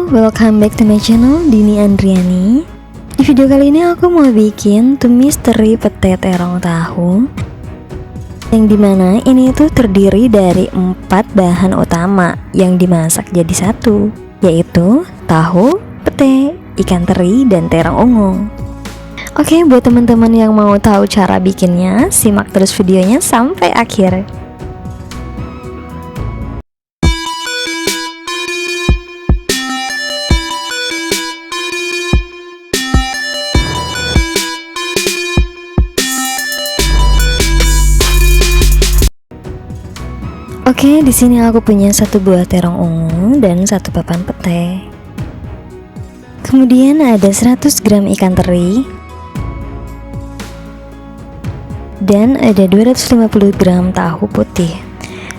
Halo, welcome back to my channel, Dini Andriani. Di video kali ini aku mau bikin tumis teri pete terong tahu, yang dimana ini tuh terdiri dari 4 bahan utama yang dimasak jadi satu, yaitu tahu, pete, ikan teri, dan terong ungu. Oke, buat teman-teman yang mau tahu cara bikinnya, simak terus videonya sampai akhir. Oke, di sini aku punya 1 buah terong ungu dan 1 papan pete. Kemudian ada 100 gram ikan teri dan ada 250 gram tahu putih.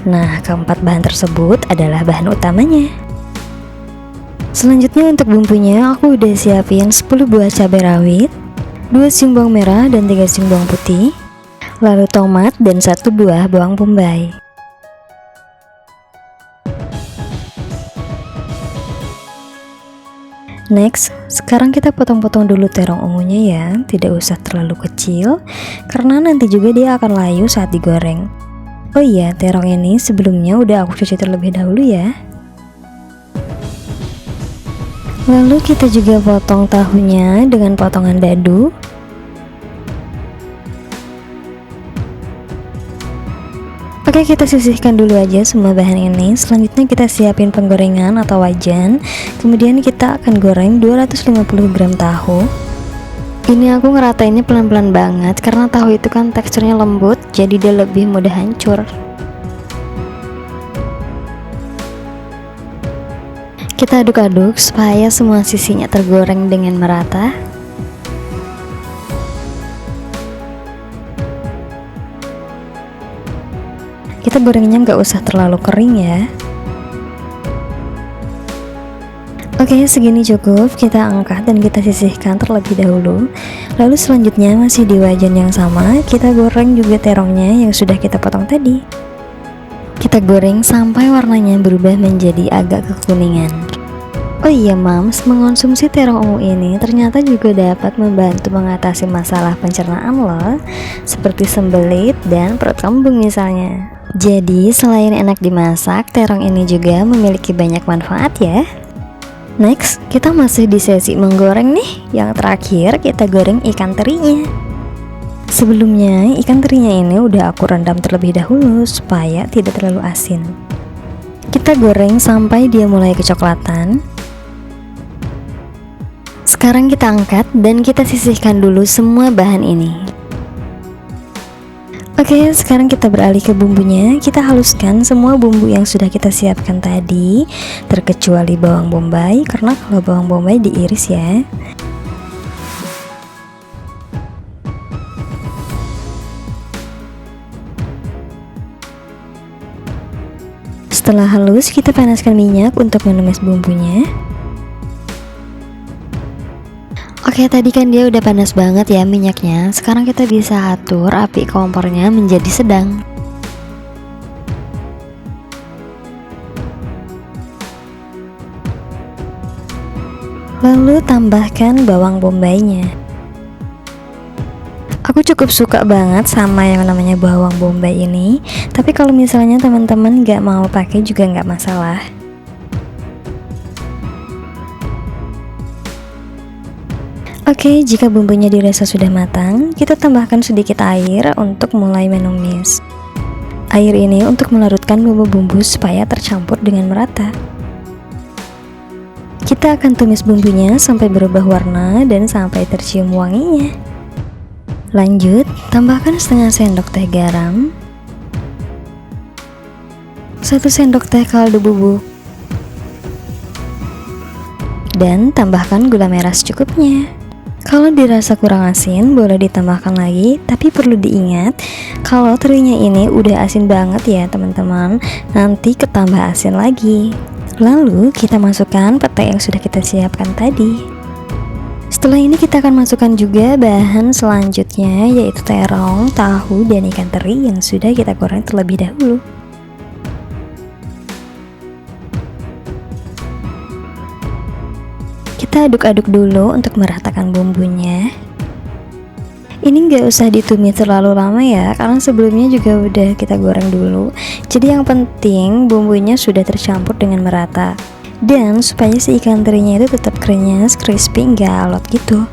Nah, keempat bahan tersebut adalah bahan utamanya. Selanjutnya untuk bumbunya aku udah siapin 10 buah cabai rawit, 2 siung bawang merah dan 3 siung bawang putih, lalu tomat dan 1 buah bawang bombay. Next, sekarang kita potong-potong dulu terong ungunya ya, tidak usah terlalu kecil karena nanti juga dia akan layu saat digoreng. Oh iya, terong ini sebelumnya udah aku cuci terlebih dahulu ya. Lalu kita juga potong tahunya dengan potongan dadu. Oke, kita sisihkan dulu aja semua bahan ini. Selanjutnya kita siapin penggorengan atau wajan. Kemudian kita akan goreng 250 gram tahu. Ini aku ngeratainnya pelan-pelan banget karena tahu itu kan teksturnya lembut, jadi dia lebih mudah hancur. Kita aduk-aduk supaya semua sisinya tergoreng dengan merata. Kita gorengnya nggak usah terlalu kering ya. Oke, segini cukup. Kita angkat dan kita sisihkan terlebih dahulu. Lalu selanjutnya masih di wajan yang sama, kita goreng juga terongnya yang sudah kita potong tadi. Kita goreng sampai warnanya berubah menjadi agak kekuningan. Oh iya mams, mengonsumsi terong ungu ini ternyata juga dapat membantu mengatasi masalah pencernaan loh, seperti sembelit dan perut kembung misalnya. Jadi selain enak dimasak, terong ini juga memiliki banyak manfaat ya. Next, kita masih di sesi menggoreng nih. Yang terakhir kita goreng ikan terinya. Sebelumnya ikan terinya ini udah aku rendam terlebih dahulu supaya tidak terlalu asin. Kita goreng sampai dia mulai kecoklatan. Sekarang kita angkat dan kita sisihkan dulu semua bahan ini. Oke, sekarang kita beralih ke bumbunya. Kita haluskan semua bumbu yang sudah kita siapkan tadi, terkecuali bawang bombay, karena kalau bawang bombay diiris ya. Setelah halus, kita panaskan minyak untuk menumis bumbunya. Oke, tadi kan dia udah panas banget ya minyaknya. Sekarang kita bisa atur api kompornya menjadi sedang. Lalu tambahkan bawang bombaynya. Aku cukup suka banget sama yang namanya bawang bombay ini. Tapi kalau misalnya teman-teman nggak mau pakai juga nggak masalah. Oke, jika bumbunya dirasa sudah matang, kita tambahkan sedikit air untuk mulai menumis. Air ini untuk melarutkan bumbu-bumbu supaya tercampur dengan merata. Kita akan tumis bumbunya sampai berubah warna dan sampai tercium wanginya. Lanjut, tambahkan setengah sendok teh garam, 1 sendok teh kaldu bubuk, dan tambahkan gula merah secukupnya. Kalau dirasa kurang asin boleh ditambahkan lagi, tapi perlu diingat kalau terinya ini udah asin banget ya teman-teman, nanti ketambah asin lagi. Lalu kita masukkan pete yang sudah kita siapkan tadi. Setelah ini kita akan masukkan juga bahan selanjutnya, yaitu terong, tahu, dan ikan teri yang sudah kita goreng terlebih dahulu. Kita aduk-aduk dulu untuk meratakan bumbunya. Ini nggak usah ditumis terlalu lama ya, karena sebelumnya juga udah kita goreng dulu. Jadi yang penting bumbunya sudah tercampur dengan merata. Dan supaya si ikan terinya itu tetap krenyes, crispy, nggak alot gitu.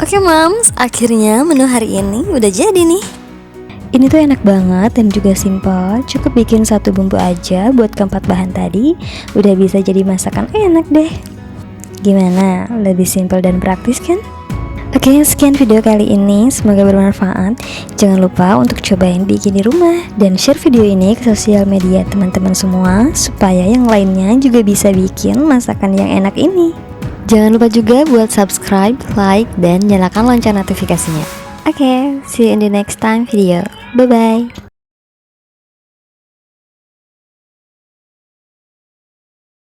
Oke moms, akhirnya menu hari ini udah jadi nih. Ini tuh enak banget dan juga simple. Cukup bikin satu bumbu aja buat keempat bahan tadi, udah bisa jadi masakan enak deh. Gimana? Lebih simpel dan praktis kan? Oke, sekian video kali ini. Semoga bermanfaat. Jangan lupa untuk cobain bikin di rumah dan share video ini ke sosial media teman-teman semua, supaya yang lainnya juga bisa bikin masakan yang enak ini. Jangan lupa juga buat subscribe, like, dan nyalakan lonceng notifikasinya. Oke, see you in the next time video. Bye-bye.